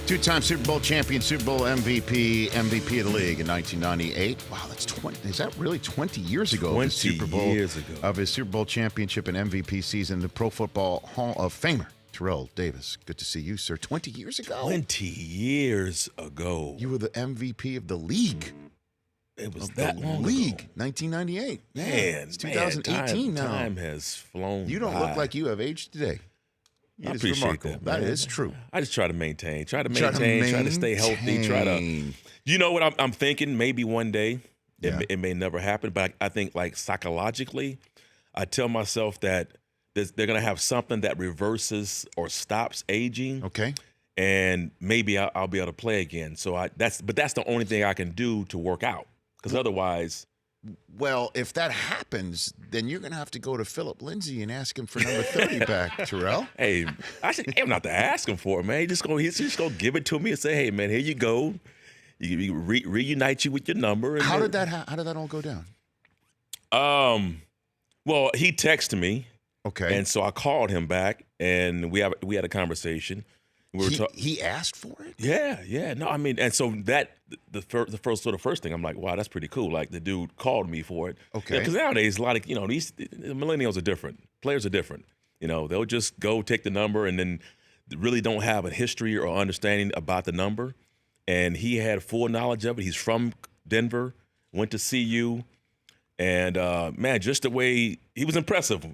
Two-time Super Bowl champion, Super Bowl MVP of the league in 1998. Wow, that's 20. Is that really 20 years ago? 20 years ago. Of his Super Bowl championship and MVP season, the Pro Football Hall of Famer, Terrell Davis. Good to see you, sir. 20 years ago? 20 years ago. You were the MVP of the league. It was that long league, ago. 1998. Man, it's 2018 now. Time has flown You don't by. look like you have aged today. I appreciate that. That is true. I just try to maintain, try to stay healthy, You know what I'm thinking? Maybe one day it may never happen, but I think like psychologically, I tell myself that they're going to have something that reverses or stops aging. Okay. And maybe I'll be able to play again. So that's the only thing I can do to work out, because otherwise. Well, if that happens, then you're going to have to go to Philip Lindsay and ask him for number 30 back, Terrell. Hey, I'm not to ask him for it, man. He's just gonna give it to me and say, "Hey, man, here you go." You reunite you with your number. How did that all go down? Well, he texted me. Okay. And so I called him back, and we had a conversation. He asked for it? Yeah. No, I mean, and so that the first thing, I'm like, wow, that's pretty cool. Like, the dude called me for it. Okay. Because nowadays, a lot of, these millennials are different. Players are different. They'll just go take the number and then really don't have a history or understanding about the number. And he had full knowledge of it. He's from Denver, went to CU. And, man, just the way he was impressive,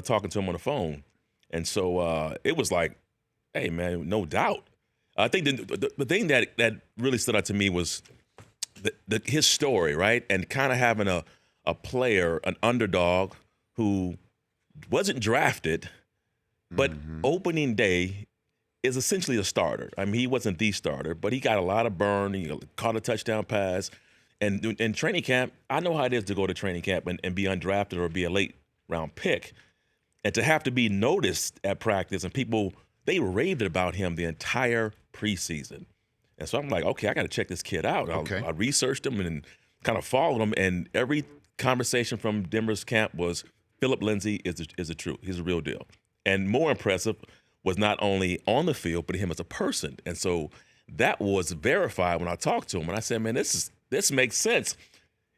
talking to him on the phone. And so it was like, hey, man, no doubt. I think the thing that really stood out to me was his story, right? And kind of having a player, an underdog who wasn't drafted, but opening day is essentially a starter. I mean, he wasn't the starter, but he got a lot of burn. He caught a touchdown pass. And in training camp, I know how it is to go to training camp and be undrafted or be a late round pick. And to have to be noticed at practice, and people – they raved about him the entire preseason. And so I'm like, okay, I got to check this kid out. Okay. I researched him and kind of followed him. And every conversation from Denver's camp was Philip Lindsay is the truth. He's a real deal. And more impressive was not only on the field, but him as a person. And so that was verified when I talked to him. And I said, man, this makes sense,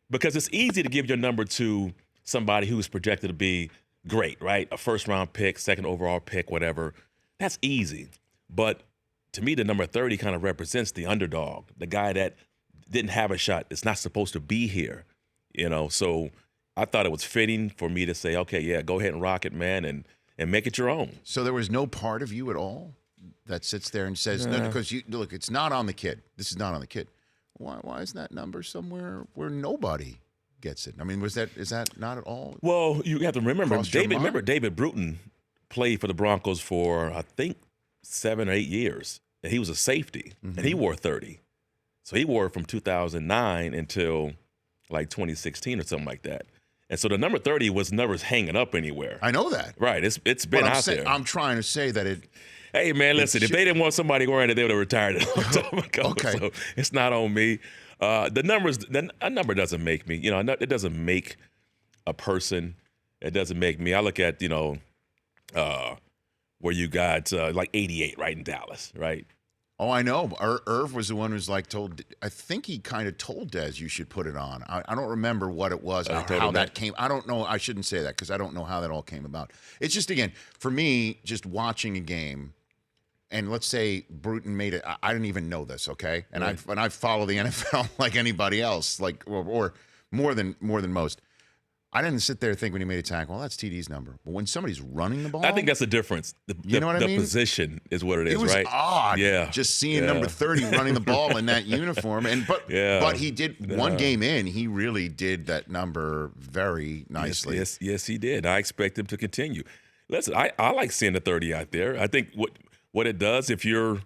because it's easy to give your number to somebody who's projected to be great, right? A first-round pick, second overall pick, whatever. That's easy. But to me, the number 30 kind of represents the underdog, the guy that didn't have a shot. It's not supposed to be here, So I thought it was fitting for me to say, okay, yeah, go ahead and rock it, man, and make it your own. So there was no part of you at all that sits there and says, no, because look, it's not on the kid. This is not on the kid. Why is that number somewhere where nobody gets it? I mean, is that not at all? Well, you have to remember, David Bruton played for the Broncos for, I think, 7 or 8 years. And he was a safety, and he wore 30. So he wore it from 2009 until like 2016 or something like that. And so the number 30 was never hanging up anywhere. I know that. Right. It's been out there. I'm trying to say that it. Hey, man, listen, if they didn't want somebody wearing it, they would have retired it a long time ago. Okay. So it's not on me. A number doesn't make me. It doesn't make a person. It doesn't make me. I look at, where you got like 88 right in Dallas, right? Oh, I know. Irv was the one who's like told. I think he kind of told Dez you should put it on. I don't remember what it was, how that came. I don't know. I shouldn't say that because I don't know how that all came about. It's just, again, for me, just watching a game, and let's say Bruton made it. I didn't even know this, okay? And I follow the NFL like anybody else, like or more than most. I didn't sit there and think when he made a tackle, well, that's TD's number. But when somebody's running the ball, I think that's the difference. You know what I mean? The position is what it is, right? It was odd, just seeing number 30 running the ball in that uniform. But he did one game in. He really did that number very nicely. Yes, he did. I expect him to continue. Listen, I like seeing the 30 out there. I think what it does if you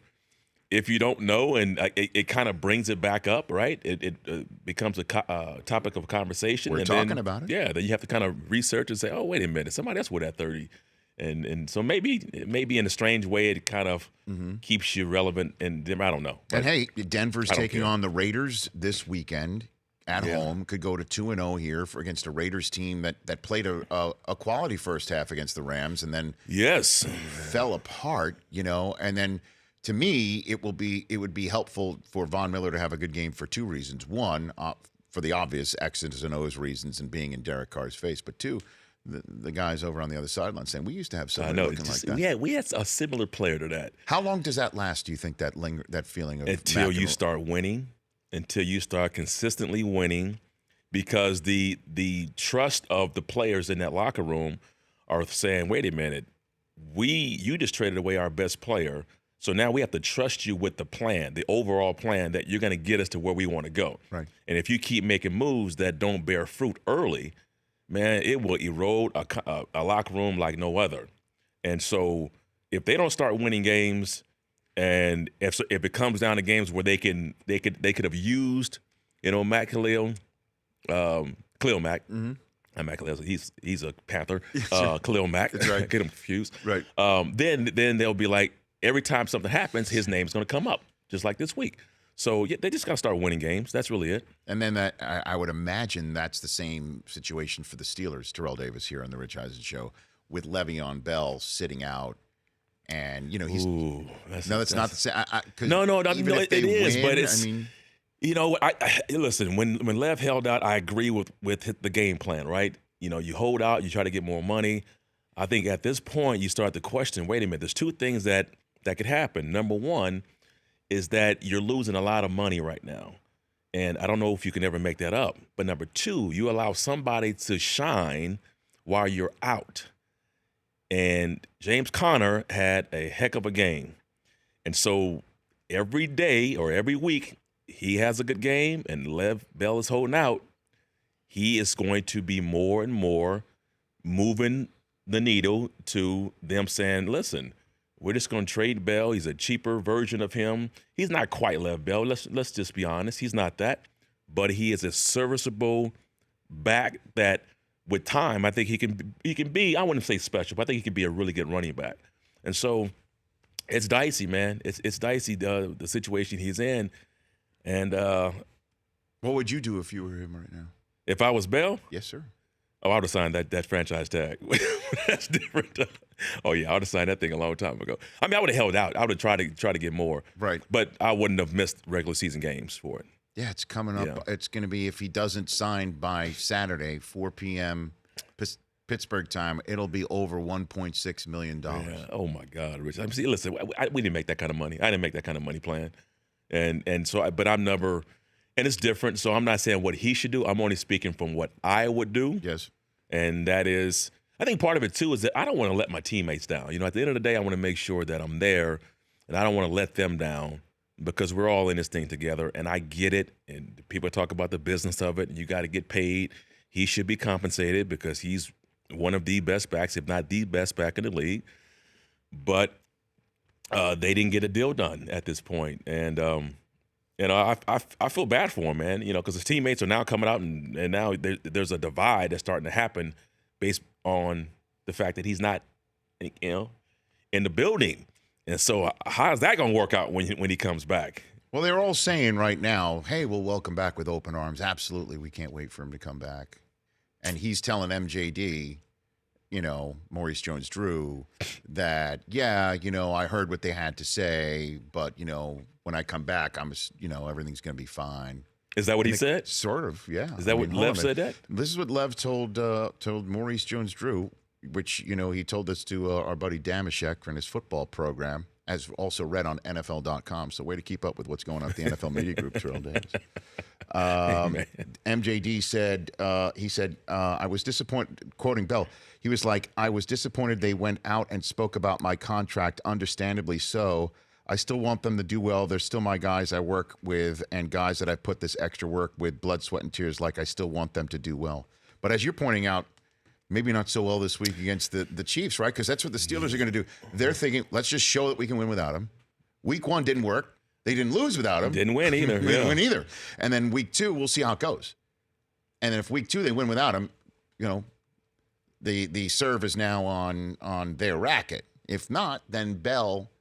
don't know, and it kind of brings it back up, right? It becomes a topic of conversation. We're talking about it. Yeah, then you have to kind of research and say, oh, wait a minute, somebody else wore that 30. And so maybe in a strange way it kind of keeps you relevant, and I don't know. And hey, Denver's taking on the Raiders this weekend at home. Could go to 2-0 here against a Raiders team that played a quality first half against the Rams and then fell apart, and then to me, it would be helpful for Von Miller to have a good game for two reasons. One, for the obvious X's and O's reasons and being in Derek Carr's face, but two, the guys over on the other sideline saying we used to have somebody looking like that. Yeah, we had a similar player to that. How long does that last? Do you think that feeling of until you start winning, until you start consistently winning, because the trust of the players in that locker room are saying, wait a minute, you just traded away our best player. So now we have to trust you with the plan, the overall plan that you're going to get us to where we want to go. Right. And if you keep making moves that don't bear fruit early, man, it will erode a locker room like no other. And so if they don't start winning games, and if it comes down to games where they could have used, Matt Khalil, Khalil Mack. Mm-hmm. Matt Khalil, he's a Panther. Khalil Mack. That's right. Get him confused. Right. Then they'll be like, every time something happens, his name's going to come up, just like this week. So they just got to start winning games. That's really it. And then I would imagine that's the same situation for the Steelers. Terrell Davis here on the Rich Eisen Show with Le'Veon Bell sitting out, and he's that's not the same. No, it is. But it's I listen, when Lev held out, I agree with the game plan, right? You hold out, you try to get more money. I think at this point you start to question. Wait a minute. There's two things that could happen. Number one is that you're losing a lot of money right now. And I don't know if you can ever make that up. But number two, you allow somebody to shine while you're out. And James Conner had a heck of a game. And so every day or every week he has a good game and Lev Bell is holding out, he is going to be more and more moving the needle to them saying, listen, we're just going to trade Bell. He's a cheaper version of him. He's not quite Lev Bell. Let's just be honest. He's not that. But he is a serviceable back that with time, I think he can be, I wouldn't say special, but I think he can be a really good running back. And so it's dicey, man. It's dicey, the situation he's in. And what would you do if you were him right now? If I was Bell? Yes, sir. Oh, I would have signed that franchise tag. That's different. Oh yeah, I would have signed that thing a long time ago. I mean, I would have held out. I would have tried to get more. Right. But I wouldn't have missed regular season games for it. Yeah, it's coming up. Yeah. It's going to be, if he doesn't sign by Saturday, 4 p.m. Pittsburgh time, it'll be over $1.6 million. Yeah. Oh my God, Rich. See, listen, we didn't make that kind of money. I didn't make that kind of money plan, and so, but I'm never. And it's different, so I'm not saying what he should do. I'm only speaking from what I would do. Yes. And that is, I think part of it, too, is that I don't want to let my teammates down. At the end of the day, I want to make sure that I'm there, and I don't want to let them down because we're all in this thing together, and I get it. And people talk about the business of it, and you got to get paid. He should be compensated because he's one of the best backs, if not the best back in the league. But they didn't get a deal done at this point. And, I feel bad for him, man, because his teammates are now coming out and now there's a divide that's starting to happen based on the fact that he's not, in the building. And so how's that going to work out when he comes back? Well, they're all saying right now, hey, we'll welcome back with open arms. Absolutely. We can't wait for him to come back. And he's telling MJD, Maurice Jones-Drew, that, yeah, I heard what they had to say, but, when I come back, everything's going to be fine. Is that what he said? Sort of, yeah. Is that what Lev said that? This is what Lev told Maurice Jones-Drew, which, he told this to our buddy Damashek from his football program, as also read on NFL.com. So way to keep up with what's going on at the NFL media group, Terrell Davis. MJD said, I was disappointed, quoting Bell, he was like, I was disappointed they went out and spoke about my contract, understandably so. I still want them to do well. They're still my guys I work with and guys that I put this extra work with, blood, sweat, and tears, like I still want them to do well. But as you're pointing out, maybe not so well this week against the Chiefs, right? Because that's what the Steelers are going to do. They're thinking, let's just show that we can win without him. Week 1 didn't work. They didn't lose without him. Didn't win either. Didn't win either. And then week 2, we'll see how it goes. And then if week 2 they win without him, the serve is now on their racket. If not, then Bell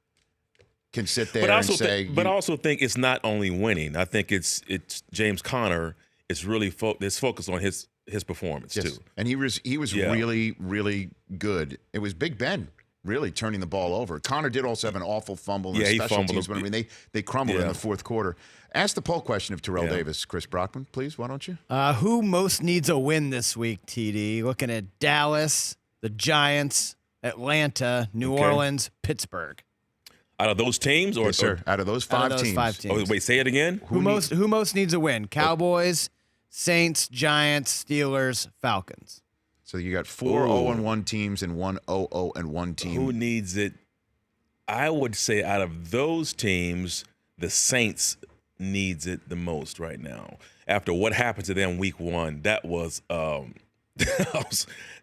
can sit there and say. But I also think it's not only winning. I think it's James Conner is really focused on his performance too. And he was really, really good. It was Big Ben really turning the ball over. Connor did also have an awful fumble in the special fumbled. teams, but I mean, they crumbled in the fourth quarter. Ask the poll question of Terrell Davis, Chris Brockman, please. Why don't you? Who most needs a win this week, TD? Looking at Dallas, the Giants, Atlanta, New Orleans, Pittsburgh. Out of those teams, or yes, sir. Out of those five teams. Oh, wait, say it again. Who most needs a win? Cowboys, Saints, Giants, Steelers, Falcons. So you got 4 0-1 teams and 1 0-1 team. Who needs it? I would say out of those teams, the Saints needs it the most right now. After what happened to them week 1, that was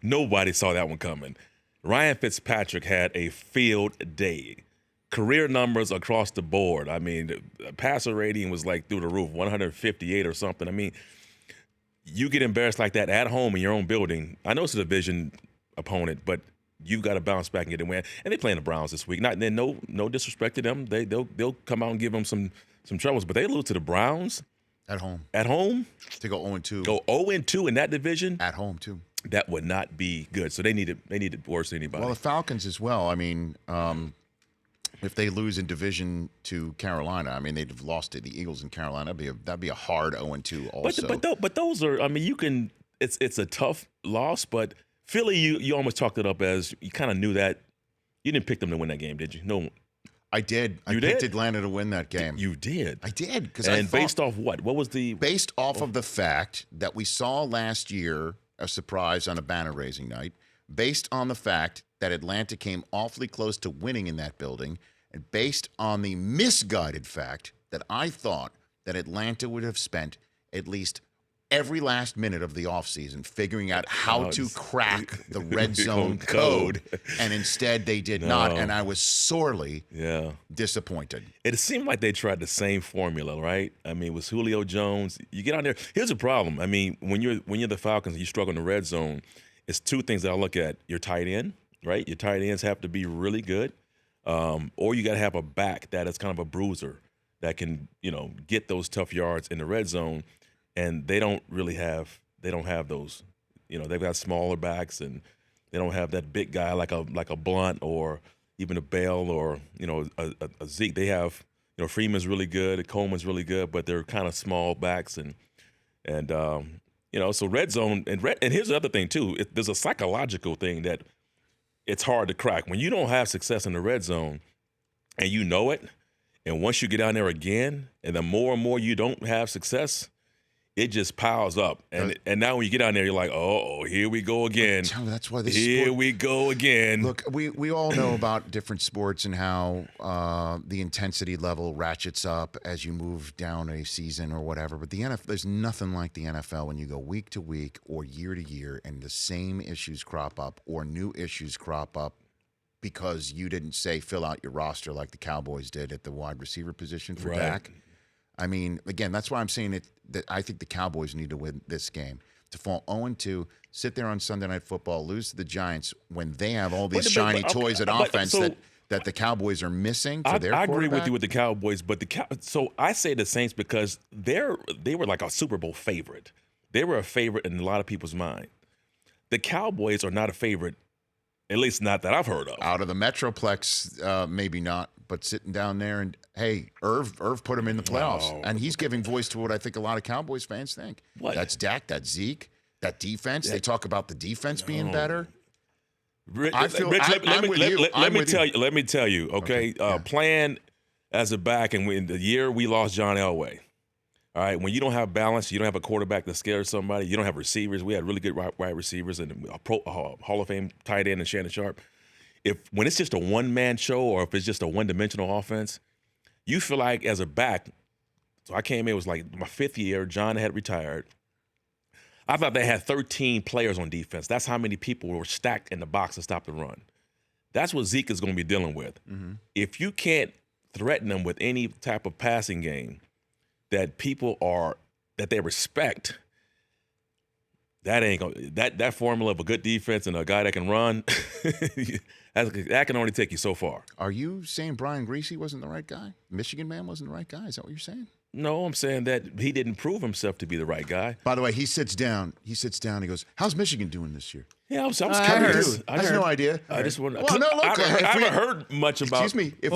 nobody saw that one coming. Ryan Fitzpatrick had a field day. Career numbers across the board. I mean, the passer rating was like through the roof, 158 or something. I mean, you get embarrassed like that at home in your own building. I know it's a division opponent, but you've got to bounce back and get a win. And they're playing the Browns this week. No disrespect to them. They'll come out and give them some troubles, but they lose to the Browns at home. At home, to go 0-2. Go 0-2 in that division at home too. That would not be good. So they need it worse than anybody. Well, the Falcons as well. I mean, if they lose in division to Carolina, I mean, they'd have lost to the Eagles in Carolina. That'd be a hard 0-2 also. But those are, I mean, you can. It's a tough loss, but Philly, you almost talked it up as you kind of knew that. You didn't pick them to win that game, did you? No. I did. I picked Atlanta to win that game. You did. I did based off what? What was the based off of the fact that we saw last year a surprise on a banner raising night, based on the fact that Atlanta came awfully close to winning in that building, and based on the misguided fact that I thought that Atlanta would have spent at least every last minute of the offseason figuring out how to crack the red zone code, and instead they did not, and I was sorely disappointed. It seemed like they tried the same formula, right? I mean, it was Julio Jones. You get on there. Here's the problem. I mean, when you're the Falcons and you struggle in the red zone, it's two things that I look at. Your tight end, right? Your tight ends have to be really good, or you got to have a back that is kind of a bruiser that can, get those tough yards in the red zone. And they don't have those. They've got smaller backs, and they don't have that big guy like a Blunt or even a Bell or a Zeke. They have Freeman's really good, Coleman's really good, but they're kind of small backs and so red zone and here's the other thing too. There's a psychological thing that it's hard to crack when you don't have success in the red zone, and you know it. And once you get down there again, and the more and more you don't have success, it just piles up, and now when you get down there, you're like, oh, here we go again. That's why this here we go again. Look, we all know about different sports and how the intensity level ratchets up as you move down a season or whatever. But the NFL, there's nothing like the NFL when you go week to week or year to year, and the same issues crop up or new issues crop up because you didn't fill out your roster like the Cowboys did at the wide receiver position for Dak. I mean, again, that's why I'm saying that I think the Cowboys need to win this game. To fall 0-2, sit there on Sunday Night Football, lose to the Giants when they have all these shiny toys at offense that the Cowboys are missing for their quarterback. I agree with you with the Cowboys, but so I say the Saints because they were like a Super Bowl favorite. They were a favorite in a lot of people's mind. The Cowboys are not a favorite, at least not that I've heard of. Out of the Metroplex, maybe not. But sitting down there and, hey, Irv put him in the playoffs. And he's giving voice to what I think a lot of Cowboys fans think. What? That's Dak, that's Zeke, that defense. They talk about the defense being better. Rich, let me tell you, okay? Plan as a back, and in the year we lost John Elway. All right, when you don't have balance, you don't have a quarterback that scares somebody, you don't have receivers. We had really good wide receivers and a Hall of Fame tight end and Shannon Sharp. When it's just a one-man show or if it's just a one-dimensional offense, you feel like as a back, so I came in, it was like my 5th year, John had retired. I thought they had 13 players on defense. That's how many people were stacked in the box to stop the run. That's what Zeke is going to be dealing with. Mm-hmm. If you can't threaten them with any type of passing game that they respect, that ain't gonna, that formula of a good defense and a guy that can run, that can only take you so far. Are you saying Brian Griese wasn't the right guy? Michigan man wasn't the right guy? Is that what you're saying? No, I'm saying that he didn't prove himself to be the right guy. By the way, he sits down. He goes, how's Michigan doing this year? Yeah, I was I coming heard. to. I have no idea. I just want. Well, no, look, I haven't heard much about. Excuse me. If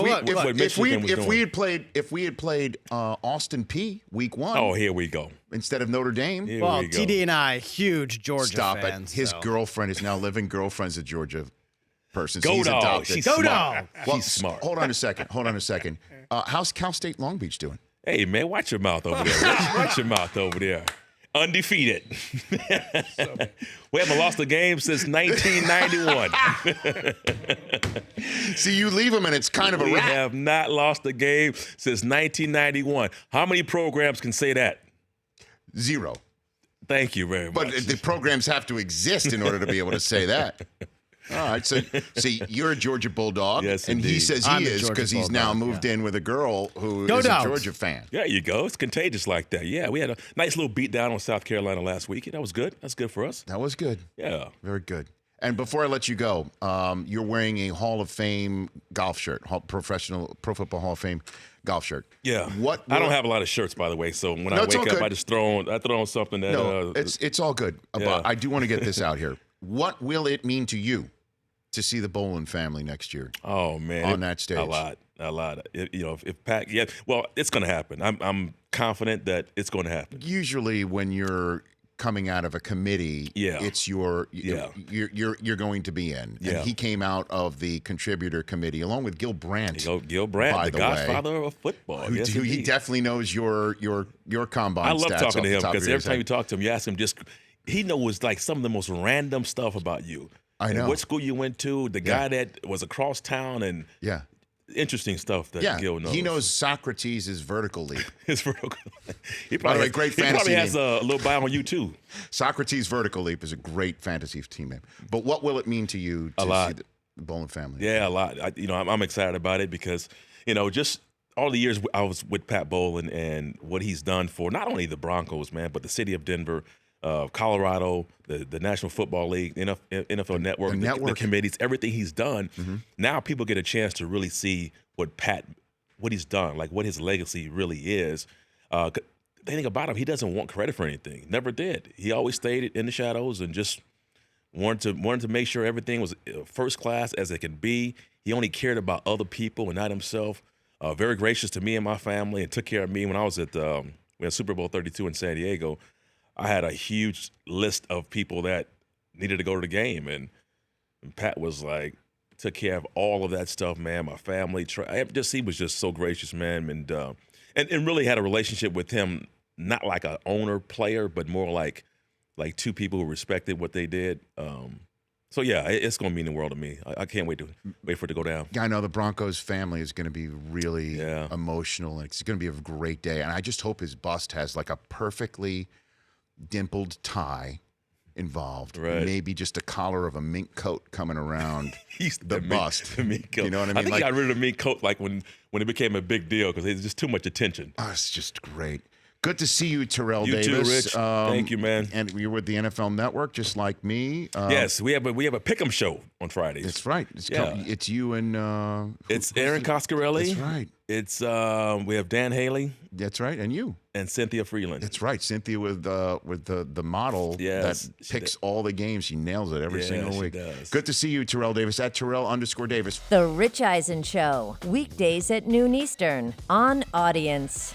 we had played Austin P week 1. Oh, here we go. Instead of Notre Dame. Here Well, we go. TD and I, huge Georgia Stop fans. it. His so. girlfriend is now living girlfriend's a Georgia person. So Go he's dog. adopted. She's Go smart. dog. Well, She's smart. Hold on a second. How's Cal State Long Beach doing? Hey man, watch your mouth over there. Watch your mouth over there. Undefeated. We haven't lost a game since 1991. See, you leave them and it's kind of a We wrap. have not lost a game since 1991. How many programs can say that? 0. Thank you very But much. the programs have to exist in order to be able to say that. All right, so see, you're a Georgia Bulldog, Yes, and he indeed. says I'm he a is Georgia because he's now Bulldog, moved in with a girl who Go is Dogs. a Georgia fan. There you go. It's contagious like that. Yeah, we had a nice little beat down on South Carolina last week. That was good. That's good for us. That was good. Yeah. Very good. And before I let you go, you're wearing a Hall of Fame golf shirt, Pro Football Hall of Fame golf shirt. Yeah. I don't have a lot of shirts, by the way. So when I it's all wake up, good. I just throw on something that. No, it's all good. Yeah. But I do want to get this out here. What will it mean to you to see the Bowlen family next year? Oh man, on that stage. a lot. If Pat, well, it's going to happen. I'm confident that it's going to happen. Usually, when you're coming out of a committee, it's you're going to be in. Yeah. And he came out of the contributor committee along with Gil Brandt. Gil Brandt, by the the way, godfather of football. Yes, he indeed. definitely knows your combine. I love stats talking off to the him top of because your every time head. you talk to him, you ask him he knows like some of the most random stuff about you. I know. And what school you went to, the guy that was across town, and Yeah. interesting stuff that Yeah, Gil knows. he knows Socrates' vertical leap. His vertical. He By the way, great fantasy He probably has name. a little bio on you too. Socrates' vertical leap is a great fantasy team name. But what will it mean to you to lot. see the Bowlen family? Yeah, a lot. I'm excited about it because just all the years I was with Pat Bowlen and what he's done for not only the Broncos, man, but the city of Denver, Colorado, the National Football League, NFL Network, the committees, everything he's done. Mm-hmm. Now people get a chance to really see what he's done, like what his legacy really is. The thing about him, he doesn't want credit for anything. Never did. He always stayed in the shadows and just wanted to make sure everything was first class as it can be. He only cared about other people and not himself. Very gracious to me and my family, and took care of me when I was at we had Super Bowl 32 in San Diego. I had a huge list of people that needed to go to the game, and Pat was like, took care of all of that stuff, man. My family, he was just so gracious, man, and really had a relationship with him, not like an owner player, but more like two people who respected what they did. So yeah, it's going to mean the world to me. I can't wait for it to go down. I know the Broncos family is going to be really emotional, and it's going to be a great day. And I just hope his bust has like a perfectly dimpled tie involved, right? Maybe just a collar of a mink coat coming around the bust. The mink coat. You know what I mean? I think he got rid of the mink coat like when it became a big deal because it's just too much attention. Oh, it's just great. Good to see you, Terrell You Davis. too, Rich. Thank you, man. And you're with the NFL Network, just like me. Yes, we have a pick'em show on Fridays. That's right. It's you and it's Aaron Coscarelli. That's right. It's we have Dan Haley. That's right, and you. And Cynthia Freeland. That's right, Cynthia with the model that picks all the games. She nails it every single week. Does. Good to see you, Terrell Davis, at Terrell_Davis. The Rich Eisen Show, weekdays at noon Eastern on Audience.